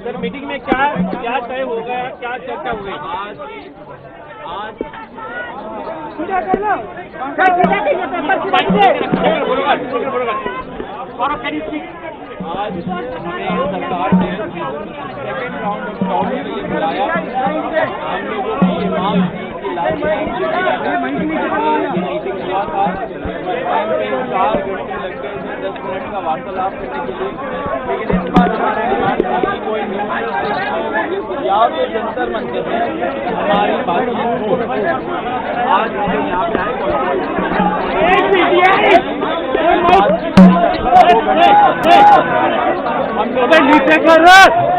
Sir meeting में क्या क्या तय हो गया, क्या चर्चा हुई? आज आज हमें सरकार ने सेकेंड राउंड ऑफ टॉक के लिए बुलाया। हम लोगों की ये मांग थी कि मीटिंग हुआ था, टाइम पे 4 घंटे लग गए थे 10 मिनट का वार्तालाप करने के लिए, लेकिन इस बार हमारे डिमांड था कि कोई या तो जंतर मंतर है हमारी बातचीत हो। आज हम यहाँ पे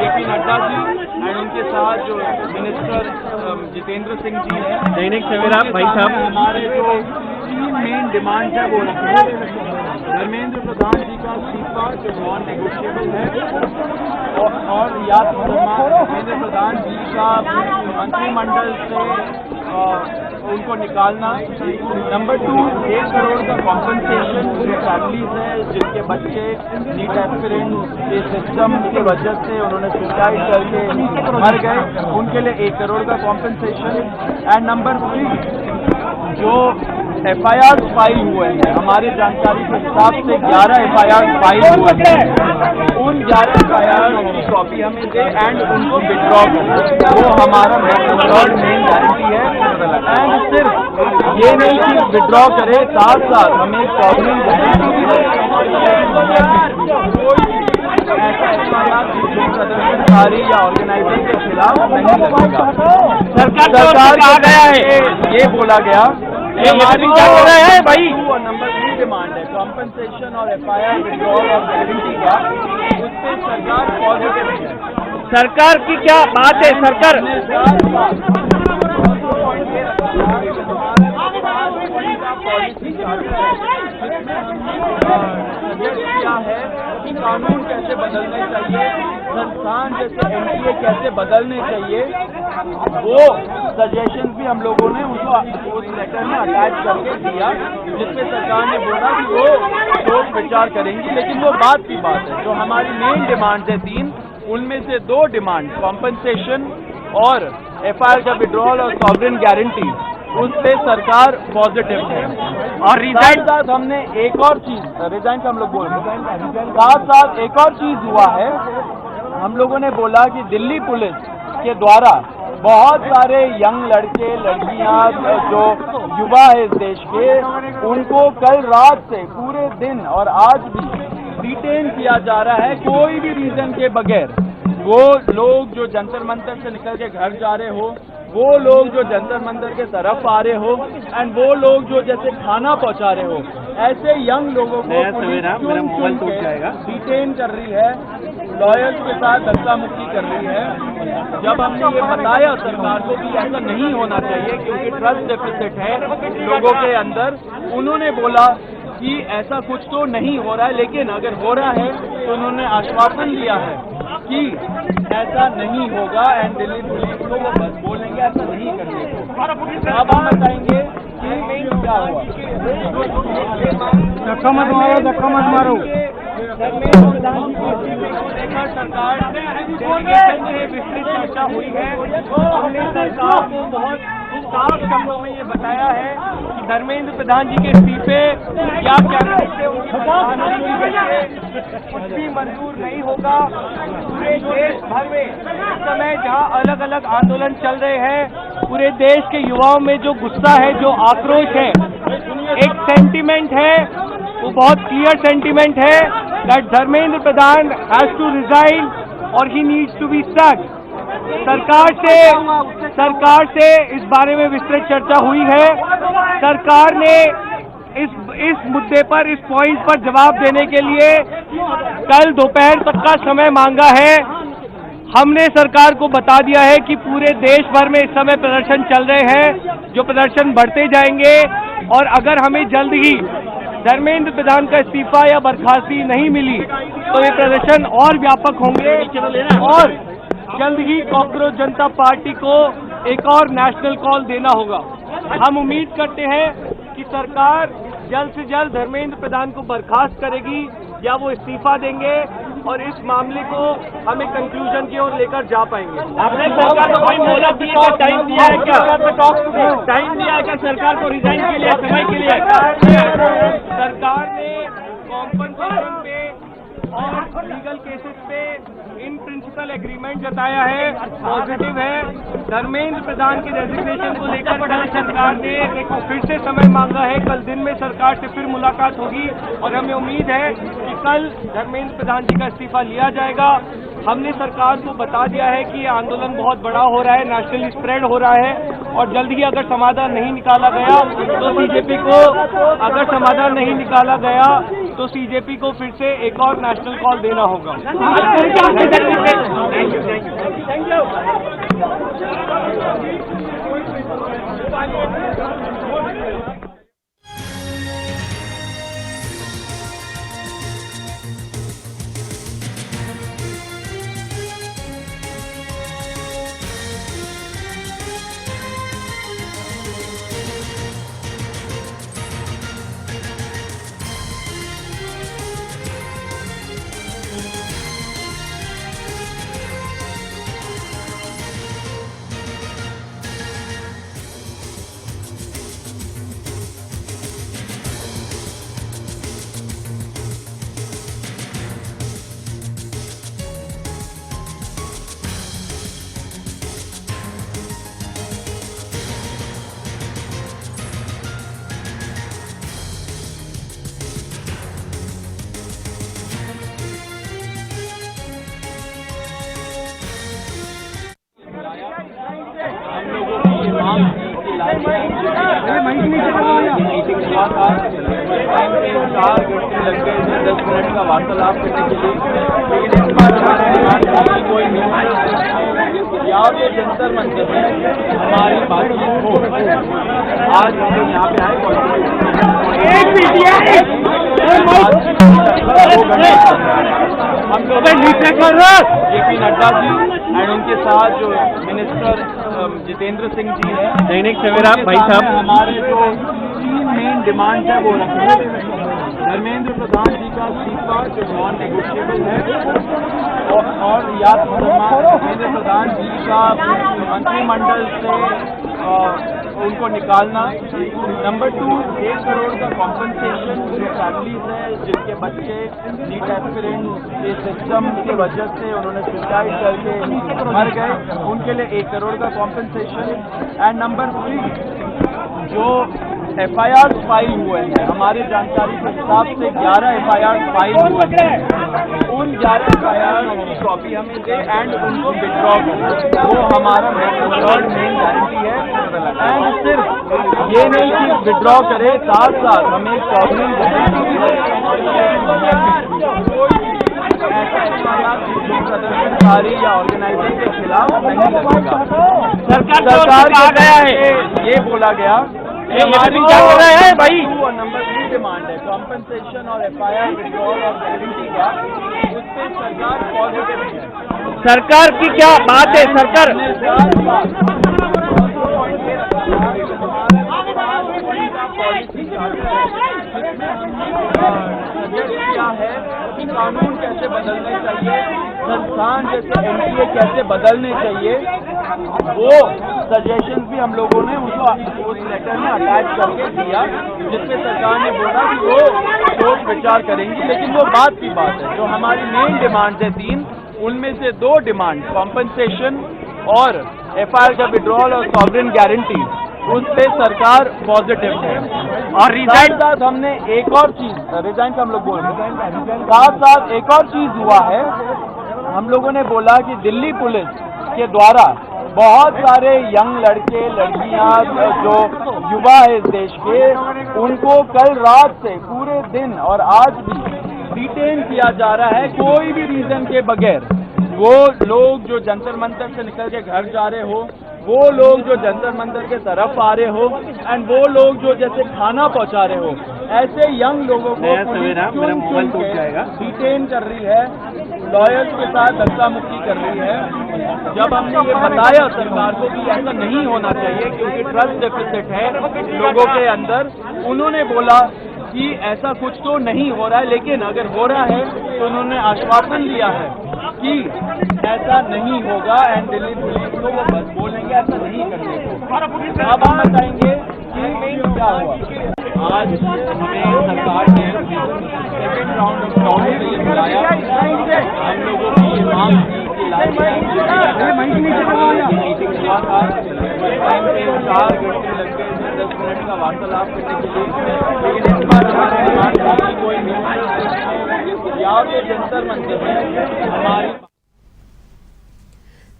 जेपी नड्डा जी एंड उनके साथ जो मिनिस्टर जितेंद्र सिंह जी हैं, दैनिक सवेरा भाई साहब, हमारे जो 3 मेन डिमांड है वो रखी। धर्मेंद्र प्रधान जी का इस्तीफा जो नॉन नेगोशिएबल है और या धर्मेंद्र प्रधान जी का मंत्रिमंडल से उनको निकालना। नंबर 2, 1 करोड़ का कॉम्पनसेशन जो फैमिलीज हैं जिनके बच्चे नीट एस्पिरेंट के सिस्टम की वजह से उन्होंने सुसाइड करके मर गए, उनके लिए 1 करोड़ का कॉम्पनसेशन। एंड नंबर 3, जो FIR फाइल हुए हैं, हमारी जानकारी के हिसाब से 11 FIR फाइल हुए हैं, उन 11 FIR की कॉपी हमें दे एंड उनको विड्रॉ करें। वो हमारा मेन गारंटी है। एंड सिर्फ ये नहीं कि विड्रॉ करे, साथ साथ हमें सॉवरेन गारंटी प्रदर्शनकारी या ऑर्गेनाइजिंग के खिलाफ नहीं लगेगा। सरकार कहा गया है, ये बोला गया ये हमारी क्या हो रहा है भाई। नंबर 3 डिमांड है कॉम्पनसेशन और FIR विड्रॉल और गारंटी का, उस पर सरकार पॉजिटिव है। सरकार की क्या बात है? सरकार किया है कि कानून कैसे बदलने चाहिए, संस्थान जैसे NTA कैसे बदलने चाहिए, वो सजेशन भी हम लोगों ने उनको उस लेटर में अटैच करके दिया, जिसपे सरकार ने बोला कि वो सोच विचार करेंगी। लेकिन वो बात की बात है, जो हमारी मेन डिमांड है 3, उनमें से 2 डिमांड कॉम्पनसेशन और FIR का विड्रॉल और सॉवरेन गारंटी, उस पे सरकार पॉजिटिव है। और रिजाइन साथ हमने एक और चीज, रिजाइन का हम लोग बोल रहे हैं, साथ साथ एक और चीज हुआ है, हम लोगों ने बोला कि दिल्ली पुलिस के द्वारा बहुत सारे यंग लड़के लड़कियां जो युवा है इस देश के, उनको कल रात से पूरे दिन और आज भी डिटेन किया जा रहा है कोई भी रीजन के बगैर। वो लोग जो जंतर मंतर से निकल के घर जा रहे हो, वो लोग जो जंतर मंतर के तरफ आ रहे हो, एंड वो लोग जो जैसे खाना पहुंचा रहे हो, ऐसे यंग लोगों को डिटेन कर रही है, लॉयर्स के साथ धक्का मुक्की कर रही है। जब हमने ये बताया सरकार को कि ऐसा नहीं होना चाहिए क्योंकि ट्रस्ट डेफिसिट है लोगों के अंदर, उन्होंने बोला कि ऐसा कुछ तो नहीं हो रहा है, लेकिन अगर हो रहा है तो उन्होंने आश्वासन दिया है कि ऐसा नहीं होगा एंड दिल्ली पुलिस को वो बस बोलेंगे ऐसा नहीं करने। अब हम बताएंगे कि क्या हुआ। धक्का मत मारो, धक्का मत मारो। सरकार डेलीगेशन में विस्तृत चर्चा हुई है। हमने सरकार को बहुत साफ शब्दों में ये बताया है कि धर्मेंद्र प्रधान जी के इस्तीफे या कुछ भी मंजूर नहीं होगा। पूरे देश भर में इस समय जहाँ अलग अलग आंदोलन चल रहे हैं, पूरे देश के युवाओं में जो गुस्सा है, जो आक्रोश है, एक सेंटीमेंट है, वो बहुत क्लियर सेंटीमेंट है that Dharmendra Pradhan has to resign और he needs to be stuck. सरकार से इस बारे में विस्तृत चर्चा हुई है। सरकार ने इस मुद्दे पर, इस पॉइंट पर जवाब देने के लिए कल दोपहर तक का समय मांगा है। हमने सरकार को बता दिया है कि पूरे देश भर में इस समय प्रदर्शन चल रहे हैं, जो प्रदर्शन बढ़ते जाएंगे और अगर हमें जल्द ही धर्मेंद्र प्रधान का इस्तीफा या बर्खास्ती नहीं मिली तो ये प्रदर्शन और व्यापक होंगे और जल्द ही कॉकरोच जनता पार्टी को एक और नेशनल कॉल देना होगा। हम उम्मीद करते हैं कि सरकार जल्द से जल्द धर्मेंद्र प्रधान को बर्खास्त करेगी या वो इस्तीफा देंगे और इस मामले को हम एक कंक्लूजन की ओर लेकर जा पाएंगे। आपने सरकार को कोई मोहलत दी है, टाइम दिया है क्या? टाइम दिया है क्या सरकार को रिजाइन के लिए, समय के लिए? सरकार ने कॉम्पनसेशन पे और लीगल केसेस पे इन प्रिंसिपल एग्रीमेंट जताया है, पॉजिटिव है। धर्मेंद्र प्रधान की रेजिग्नेशन को लेकर कल सरकार ने फिर से समय मांगा है। कल दिन में सरकार से फिर मुलाकात होगी और हमें उम्मीद है कि कल धर्मेंद्र प्रधान जी का इस्तीफा लिया जाएगा। हमने सरकार को बता दिया है कि ये आंदोलन बहुत बड़ा हो रहा है, नेशनली स्प्रेड हो रहा है और जल्द ही अगर समाधान नहीं निकाला गया तो सीजेपी को सीजेपी को फिर से एक और नेशनल कॉल देना होगा। Thank you. मीटिंग हुआ था, 4 घंटे लग गए थे 10 मिनट का वार्तालाप करने के लिए। लेकिन इस बार हमारी कोई या तो जंतर मंतर में हमारी बातचीत हो। आज हम यहाँ पे आए हम लोग जेपी नड्डा जी एंड उनके साथ जो मिनिस्टर जितेंद्र सिंह जी हैं, दैनिक सवेरा भाई साहब, हमारे जो 3 मेन डिमांड है वो रखे। धर्मेंद्र प्रधान जी का इस्तीफा जो नॉन नेगोशिएबल है और याद धर्मेंद्र प्रधान जी का मंत्रिमंडल से उनको निकालना। नंबर 2, 1 करोड़ का कॉम्पनसेशन जो फैमिलीज है जिनके बच्चे नीट एस्पिरेंट के सिस्टम की वजह से उन्होंने सुसाइड करके मर गए, उनके लिए 1 करोड़ का कॉम्पनसेशन। एंड नंबर 3, जो FIR फाइल हुए हैं, हमारी जानकारी के हिसाब से 11 FIR फाइल हुए हैं, उन 11 FIR की कॉपी हमें दे एंड उनको विड्रॉ करें। वो हमारा मेन गारंटी है। एंड सिर्फ ये नहीं कि विड्रॉ करे, साथ साथ हमें सॉवरेन प्रदर्शनकारी या ऑर्गेनाइजर के खिलाफ नहीं लगेगा। सरकार कहा गया है, ये बोला गया हमारी है भाई। नंबर 3 डिमांड है कॉम्पनसेशन और FIR विड्रॉल और गारंटी का, उस पर सरकार पॉजिटिव है। सरकार की क्या बात है? सरकार क्या है कि कानून कैसे बदलने चाहिए, संस्थान जैसे NTA कैसे बदलने चाहिए, वो सजेशन भी हम लोगों ने उसको उस लेटर में अटैच करके दिया, जिसपे सरकार ने बोला कि वो सोच विचार करेंगी। लेकिन वो बात की बात है, जो हमारी मेन डिमांड है 3, उनमें से 2 डिमांड कॉम्पनसेशन और FIR का विड्रॉल और सॉवरेन गारंटी, उस पे सरकार पॉजिटिव है। और रिजाइन साथ हमने एक और चीज, रिजाइन का हम लोग बोल रहे हैं, साथ एक और चीज हुआ है। हम लोगों ने बोला कि दिल्ली पुलिस के द्वारा बहुत सारे यंग लड़के लड़कियां जो युवा है इस देश के, उनको कल रात से पूरे दिन और आज भी डिटेन किया जा रहा है कोई भी रीजन के बगैर। वो लोग जो जंतर मंतर से निकल के घर जा रहे हो, वो लोग जो जंतर मंतर के तरफ आ रहे हो, एंड वो लोग जो जैसे खाना पहुंचा रहे हो, ऐसे यंग लोगों को डिटेन कर रही है, लॉयर्स के साथ धक्का मुक्की कर रही है। जब हमने ये बताया सरकार को कि ऐसा नहीं होना चाहिए क्योंकि ट्रस्ट डेफिसिट है लोगों के अंदर, उन्होंने बोला कि ऐसा कुछ तो नहीं हो रहा है, लेकिन अगर हो रहा है तो उन्होंने आश्वासन दिया है कि ऐसा नहीं होगा एंड दिल्ली पुलिस को वो बस बोलेंगे ऐसा नहीं करने को। अब हम बताएंगे कि क्या हुआ। आज हमें सरकार ने सेकेंड राउंड ऑफ टॉक के लिए बुलाया। हम लोगों की मांग थी कि मीटिंग हुआ था, टाइम पे 4 घंटे लग गए थे 10 मिनट का वार्तालाप करने के लिए, लेकिन इस बार हमारे डिमांड था कि कोई मीटिंग या तो जंतर मंतर में हमारी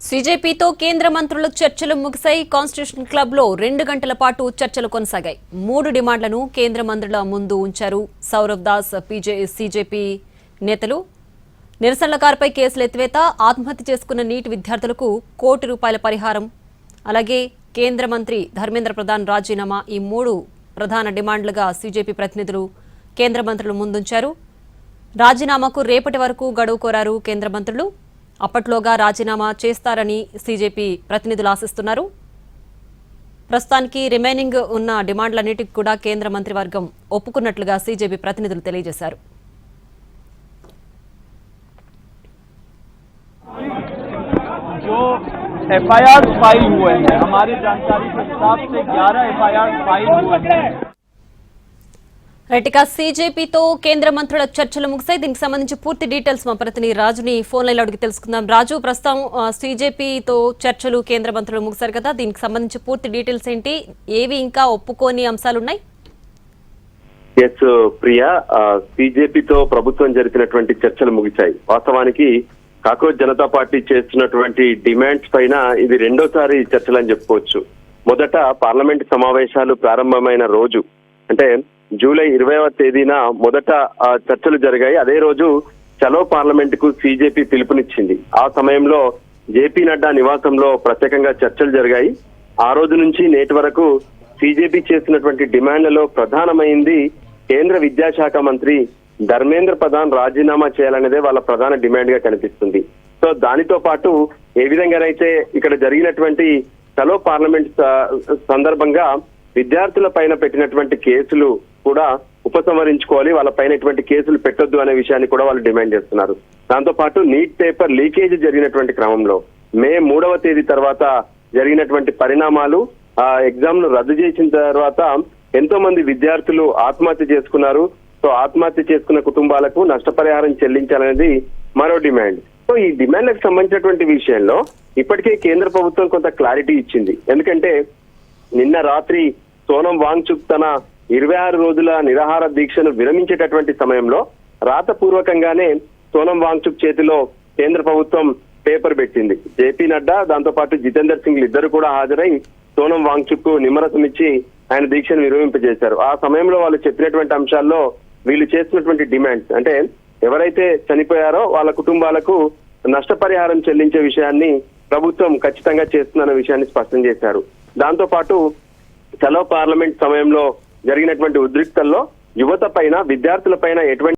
సీజేపీతో కేంద్ర మంత్రుల చర్చలు ముగిశాయి. కాన్స్టిట్యూషన్ క్లబ్లో 2 గంటల పాటు చర్చలు కొనసాగాయి. 3 డిమాండ్లను కేంద్ర మంత్రుల ముందు ఉంచారు. సౌరవ్ దాస్ సీజేపీ నేతలు నిరసనల కారుపై కేసులు ఎత్తివేత, ఆత్మహత్య చేసుకున్న నీట్ విద్యార్థులకు ₹1 కోటి పరిహారం, అలాగే కేంద్ర మంత్రి ధర్మేంద్ర ప్రధాన్ రాజీనామా, ఈ 3 ప్రధాన డిమాండ్లుగా సీజేపీ ప్రతినిధులు కేంద్ర మంత్రుల ముందుంచారు. రాజీనామాకు రేపటి వరకు గడువు కోరారు కేంద్ర మంత్రులు. అప్పట్లోగా రాజీనామా చేస్తారని సీజేపీ ప్రతినిధులు ఆశిస్తున్నారు. ప్రస్తుతానికి రిమైనింగ్ ఉన్న డిమాండ్లన్నిటికీ కూడా కేంద్ర మంత్రివర్గం ఒప్పుకున్నట్లుగా సీజేపీ ప్రతినిధులు తెలియజేశారు. जो एफआईआर फाइल हुए हैं, हमारी जानकारी के हिसाब से 11 एफआईआर फाइल हुए हैं। రైట్గా సీజేపీతో కేంద్ర మంత్రుల చర్చలు ముగిశాయి. దీనికి సంబంధించి పూర్తి డీటెయిల్స్ మా ప్రతినిధి రాజుని ఫోన్ లైన్లో అడిగి తెలుసుకుందాం. రాజు, ప్రస్తుతం సీజేపీతో చర్చలు కేంద్ర మంత్రులు ముగిశారు కదా, దీనికి సంబంధించి పూర్తి డీటెయిల్స్ ఏంటి, ఏవి ఇంకా ఒప్పుకోని అంశాలు ఉన్నాయి? ఎస్ ప్రియా, సీజేపీతో ప్రభుత్వం జరిపినటువంటి చర్చలు ముగిశాయి. వాస్తవానికి కాక్రోచ్ జనతా పార్టీ చేస్తున్నటువంటి డిమాండ్స్ పైన ఇది రెండోసారి చర్చలు అని చెప్పుకోవచ్చు. మొదట పార్లమెంట్ సమావేశాలు ప్రారంభమైన రోజు అంటే జూలై 20వ తేదీన మొదట చర్చలు జరిగాయి. అదే రోజు చలో పార్లమెంట్ కు సీజేపీ పిలుపునిచ్చింది. ఆ సమయంలో జేపీ నడ్డా నివాసంలో ప్రత్యేకంగా చర్చలు జరిగాయి. ఆ రోజు నుంచి నేటి వరకు సీజేపీ చేసినటువంటి డిమాండ్లలో ప్రధానమైంది కేంద్ర విద్యాశాఖ మంత్రి ధర్మేంద్ర ప్రధాన్ రాజీనామా చేయాలనేదే వాళ్ళ ప్రధాన డిమాండ్ గా కనిపిస్తుంది. సో దానితో పాటు ఏ విధంగానైతే ఇక్కడ జరిగినటువంటి చలో పార్లమెంట్ సందర్భంగా విద్యార్థుల పైన పెట్టినటువంటి కేసులు కూడా ఉపసంహరించుకోవాలి, వాళ్ళ పైన ఎటువంటి కేసులు పెట్టొద్దు అనే విషయాన్ని కూడా వాళ్ళు డిమాండ్ చేస్తున్నారు. దాంతో పాటు నీట్ పేపర్ లీకేజ్ జరిగినటువంటి క్రమంలో మే 3వ తేదీ తర్వాత జరిగినటువంటి పరిణామాలు, ఆ ఎగ్జామ్ ను రద్దు చేసిన తర్వాత ఎంతో మంది విద్యార్థులు ఆత్మహత్య చేసుకున్నారు. సో ఆత్మహత్య చేసుకున్న కుటుంబాలకు నష్టపరిహారం చెల్లించాలనేది మరో డిమాండ్. సో ఈ డిమాండ్లకు సంబంధించినటువంటి విషయంలో ఇప్పటికే కేంద్ర ప్రభుత్వం కొంత క్లారిటీ ఇచ్చింది. ఎందుకంటే నిన్న రాత్రి సోనం వాంగ్చుక్ తన 26 రోజుల నిరాహార దీక్షను విరమించేటటువంటి సమయంలో రాతపూర్వకంగానే సోనం వాంగ్చుక్ చేతిలో కేంద్ర ప్రభుత్వం పేపర్ పెట్టింది. జేపీ నడ్డా దాంతో పాటు జితేందర్ సింగ్ ఇద్దరు కూడా హాజరై సోనం వాంగ్చుక్ కు నిమ్మరసం ఇచ్చి ఆయన దీక్షను విరమింపజేశారు. ఆ సమయంలో వాళ్ళు చెప్పినటువంటి అంశాల్లో వీళ్ళు చేసినటువంటి డిమాండ్స్ అంటే ఎవరైతే చనిపోయారో వాళ్ళ కుటుంబాలకు నష్టపరిహారం చెల్లించే విషయాన్ని ప్రభుత్వం ఖచ్చితంగా చేస్తుందన్న విషయాన్ని స్పష్టం చేశారు. దాంతో పాటు చలో పార్లమెంట్ సమయంలో జరిగినటువంటి ఉద్రిక్తల్లో యువత పైన, విద్యార్థుల పైన ఎటువంటి